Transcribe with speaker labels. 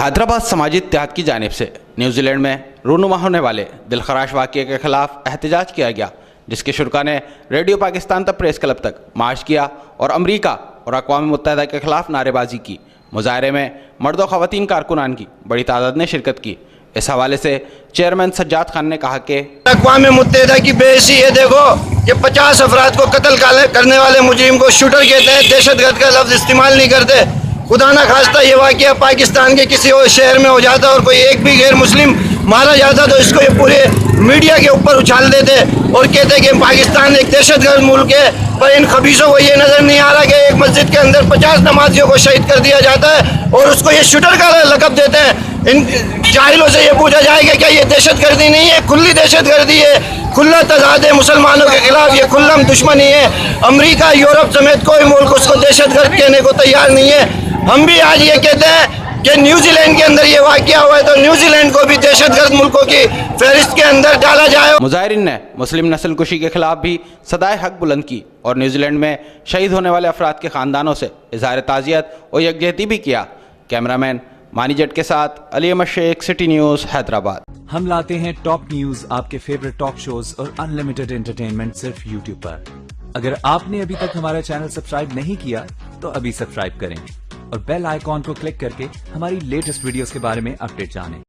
Speaker 1: حیدرآباد سماجی اتحاد کی جانب سے نیوزی لینڈ میں رونما ہونے والے دلخراش واقعے کے خلاف احتجاج کیا گیا، جس کے شرکاء نے ریڈیو پاکستان تک پریس کلب تک مارچ کیا اور امریکہ اور اقوام متحدہ کے خلاف نعرے بازی کی۔ مظاہرے میں مرد و خواتین کارکنان کی بڑی تعداد نے شرکت کی۔ اس حوالے سے چیئرمین سجاد خان نے کہا کہ
Speaker 2: اقوام متحدہ کی بے حسی یہ دیکھو کہ 50 افراد کو قتل کرنے والے مجرم کو شوٹر کہتے ہیں، دہشت گرد کا لفظ استعمال نہیں کرتے۔ خدا نہ خواستہ یہ واقعہ پاکستان کے کسی اور شہر میں ہو جاتا اور کوئی ایک بھی غیر مسلم مارا جاتا تو اس کو یہ پورے میڈیا کے اوپر اچھال دیتے اور کہتے کہ پاکستان ایک دہشت گرد ملک ہے، پر ان خبیثوں کو یہ نظر نہیں آ رہا کہ ایک مسجد کے اندر 50 نمازیوں کو شہید کر دیا جاتا ہے اور اس کو یہ شوٹر کا لقب دیتے ہیں۔ ان جاہلوں سے یہ پوچھا جائے گا کیا یہ دہشت گردی نہیں ہے؟ کھلی دہشت گردی ہے، کھلا تضاد ہے مسلمانوں کے خلاف، یہ کھلم دشمنی ہے۔ امریکہ، یورپ سمیت کوئی ملک اس کو دہشت گرد کہنے کو تیار نہیں ہے۔ ہم بھی آج یہ کہتے ہیں کہ نیوزی لینڈ کے اندر یہ واقعہ ہوا ہے تو نیوزی لینڈ کو بھی دہشت گرد ملکوں کی فہرست کے اندر ڈالا جائے۔
Speaker 1: مظاہرین نے مسلم نسل کشی کے خلاف بھی صدائے حق بلند کی اور نیوزی لینڈ میں شہید ہونے والے افراد کے خاندانوں سے اظہار تعزیت اور یکجہتی بھی کیا۔ کیمرامین مانی جٹ کے ساتھ علی احمد شیخ، سٹی نیوز، حیدرآباد۔
Speaker 3: ہم لاتے ہیں ٹاپ نیوز، آپ کے فیورٹ ٹاک شوز اور انلمیٹڈ انٹرٹینمنٹ صرف یوٹیوب پر۔ اگر آپ نے ابھی تک ہمارا چینل سبسکرائب نہیں کیا تو ابھی سبسکرائب کریں اور بیل آئیکن کو کلک کر کے ہماری لیٹسٹ ویڈیوز کے بارے میں اپڈیٹ جانیں۔